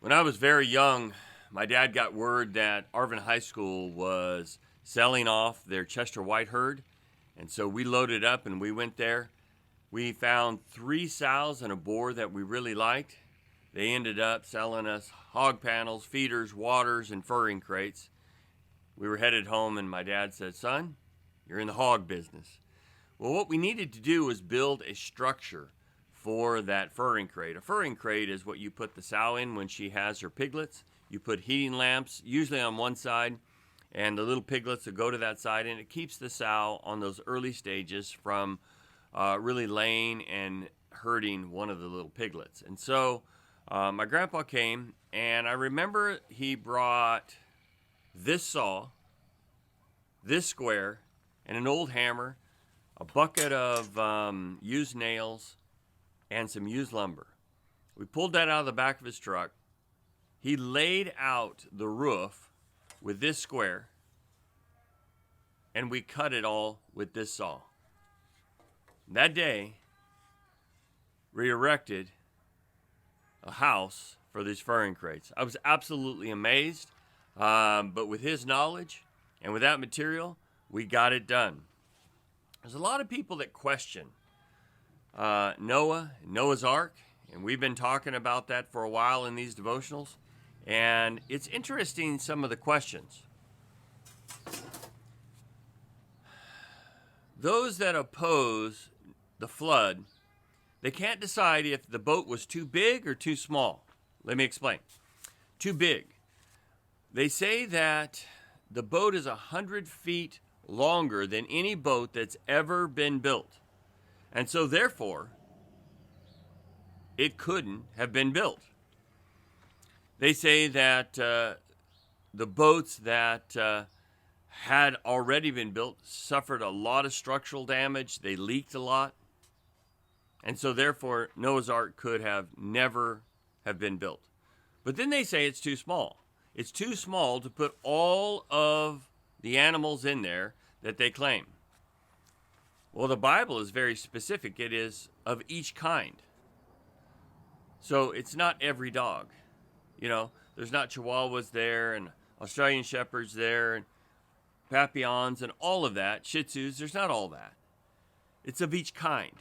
When I was very young, my dad got word that Arvin High School was selling off their Chester White herd. And so we loaded up and we went there. We found three sows and a boar that we really liked. They ended up selling us hog panels, feeders, waters, and furring crates. We were headed home, and my dad said, "Son, you're in the hog business." Well, what we needed to do was build a structure for that furring crate. A furring crate is what you put the sow in when she has her piglets. You put heating lamps, usually on one side, and the little piglets will go to that side, and it keeps the sow on those early stages from really laying and hurting one of the little piglets. And so my grandpa came, and I remember he brought this saw, this square, and an old hammer, a bucket of used nails, and some used lumber. We pulled that out of the back of his truck. He laid out the roof with this square, and we cut it all with this saw. That day, we erected a house for these furring crates. I was absolutely amazed, but with his knowledge and with that material, we got it done. There's a lot of people that question Noah's Ark, and we've been talking about that for a while in these devotionals, and it's interesting some of the questions. Those that oppose the flood, they can't decide if the boat was too big or too small. Let me explain. Too big. They say that the boat is 100 feet longer than any boat that's ever been built. And so therefore, it couldn't have been built. They say that the boats that had already been built suffered a lot of structural damage. They leaked a lot. And so therefore, Noah's Ark could have never have been built. But then they say it's too small. It's too small to put all of the animals in there that they claim. Well, the Bible is very specific. It is of each kind. So it's not every dog. You know, there's not Chihuahuas there and Australian Shepherds there and Papillons and all of that. Shih Tzus, there's not all that. It's of each kind.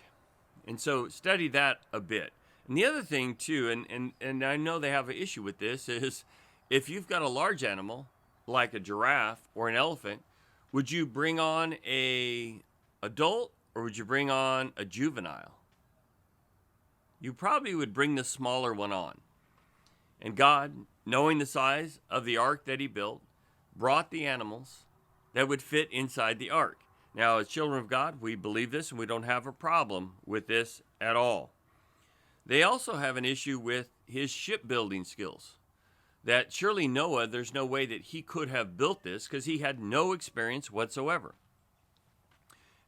And so study that a bit. And the other thing too, and I know they have an issue with this, is if you've got a large animal, like a giraffe or an elephant, would you bring on a adult or would you bring on a juvenile? You probably would bring the smaller one on. And God, knowing the size of the ark that he built, brought the animals that would fit inside the ark. Now, as children of God, we believe this and we don't have a problem with this at all. They also have an issue with his shipbuilding skills. That surely Noah, there's no way that he could have built this because he had no experience whatsoever.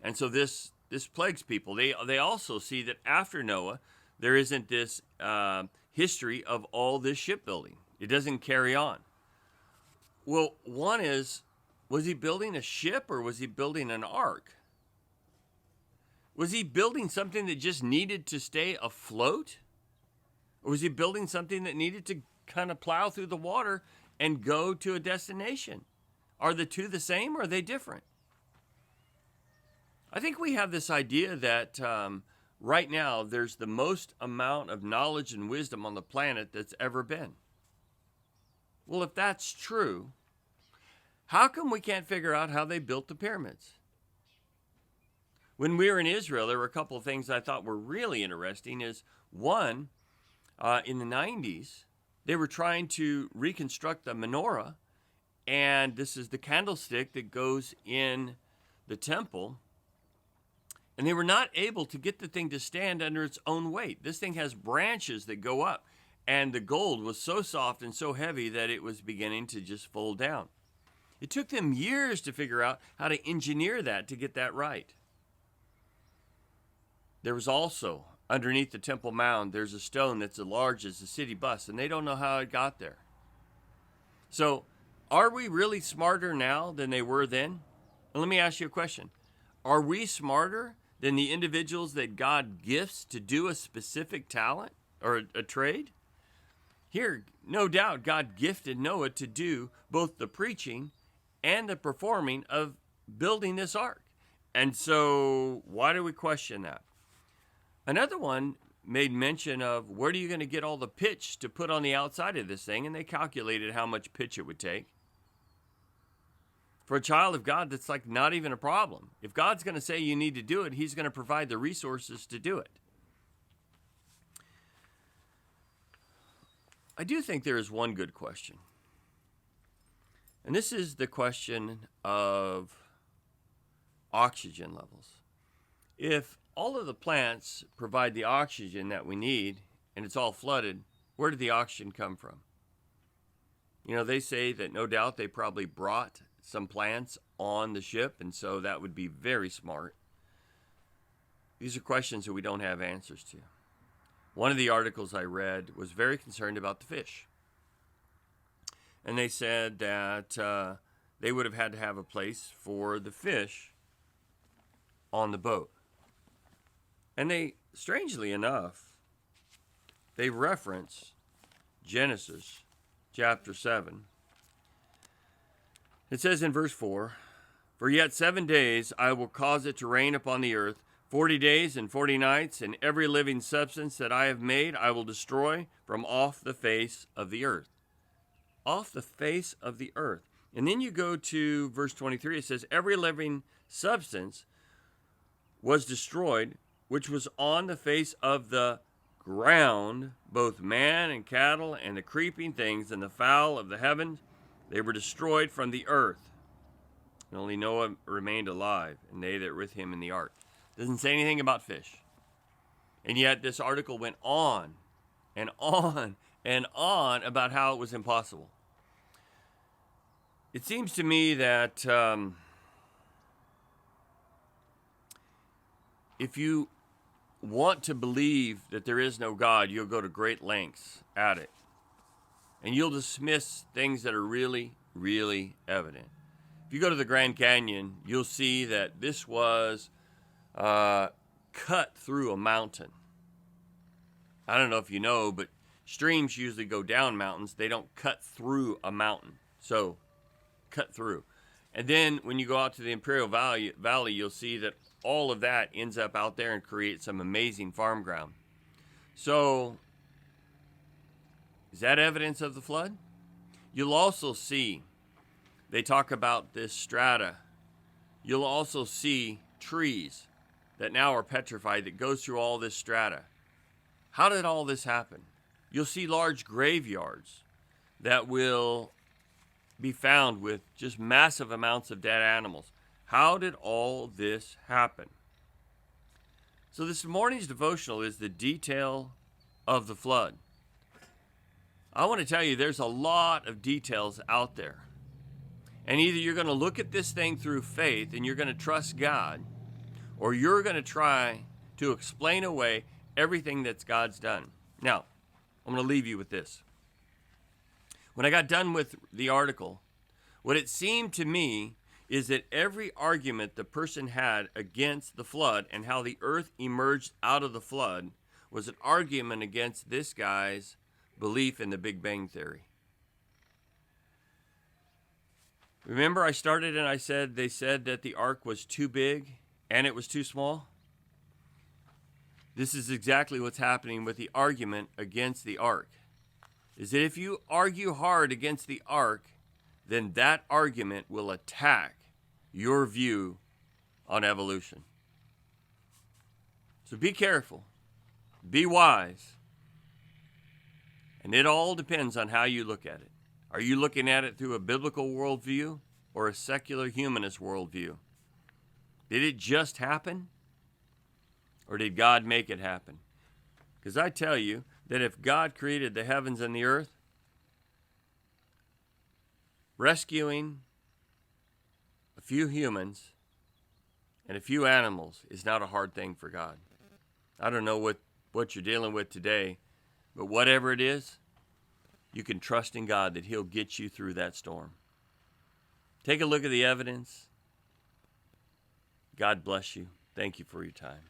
And so this plagues people. They also see that after Noah, there isn't this history of all this shipbuilding. It doesn't carry on. Well, one is, was he building a ship or was he building an ark? Was he building something that just needed to stay afloat? Or was he building something that needed to kind of plow through the water and go to a destination? Are the two the same or are they different? I think we have this idea that right now there's the most amount of knowledge and wisdom on the planet that's ever been. Well, if that's true, how come we can't figure out how they built the pyramids? When we were in Israel, there were a couple of things I thought were really interesting. Is one, in the 90s, they were trying to reconstruct the menorah, and this is the candlestick that goes in the temple, and they were not able to get the thing to stand under its own weight. This thing has branches that go up, and the gold was so soft and so heavy that it was beginning to just fold down. It took them years to figure out how to engineer that to get that right. There was also, underneath the Temple Mound, there's a stone that's as large as the city bus, and they don't know how it got there. So, are we really smarter now than they were then? And let me ask you a question. Are we smarter than the individuals that God gifts to do a specific talent or a trade? Here, no doubt, God gifted Noah to do both the preaching and the performing of building this ark. And so, why do we question that? Another one made mention of, where are you going to get all the pitch to put on the outside of this thing? And they calculated how much pitch it would take. For a child of God, that's like not even a problem. If God's going to say you need to do it, he's going to provide the resources to do it. I do think there is one good question. And this is the question of oxygen levels. If all of the plants provide the oxygen that we need and it's all flooded, where did the oxygen come from? You know, they say that no doubt they probably brought some plants on the ship, and so that would be very smart. These are questions that we don't have answers to. One of the articles I read was very concerned about the fish. And they said that they would have had to have a place for the fish on the boat. And they, strangely enough, they reference Genesis chapter 7. It says in verse 4, "For yet 7 days I will cause it to rain upon the earth, 40 days and 40 nights, and every living substance that I have made I will destroy from off the face of the earth." Off the face of the earth. And then you go to verse 23, it says, "Every living substance was destroyed, which was on the face of the ground, both man and cattle, and the creeping things, and the fowl of the heavens. They were destroyed from the earth. And only Noah remained alive, and they that were with him in the ark." Doesn't say anything about fish. And yet this article went on and on and on about how it was impossible. It seems to me that if you want to believe that there is no God, you'll go to great lengths at it. And you'll dismiss things that are really, really evident. If you go to the Grand Canyon, you'll see that this was cut through a mountain. I don't know if you know, but streams usually go down mountains. They don't cut through a mountain. So, cut through. And then when you go out to the Imperial Valley, you'll see that all of that ends up out there and creates some amazing farm ground. So, is that evidence of the flood? You'll also see, they talk about this strata. You'll also see trees that now are petrified that goes through all this strata. How did all this happen? You'll see large graveyards that will be found with just massive amounts of dead animals. How did all this happen? So this morning's devotional is the detail of the flood. I want to tell you there's a lot of details out there. And either you're going to look at this thing through faith and you're going to trust God, or you're going to try to explain away everything that God's done. Now, I'm going to leave you with this. When I got done with the article, what it seemed to me is that every argument the person had against the flood and how the earth emerged out of the flood was an argument against this guy's belief in the Big Bang Theory. Remember I started and I said they said that the ark was too big and it was too small? This is exactly what's happening with the argument against the ark. Is that if you argue hard against the ark, then that argument will attack your view on evolution. So be careful. Be wise. And it all depends on how you look at it. Are you looking at it through a biblical worldview or a secular humanist worldview? Did it just happen? Or did God make it happen? Because I tell you that if God created the heavens and the earth, rescuing a few humans and a few animals is not a hard thing for God. I don't know what you're dealing with today, but whatever it is, you can trust in God that He'll get you through that storm. Take a look at the evidence. God bless you. Thank you for your time.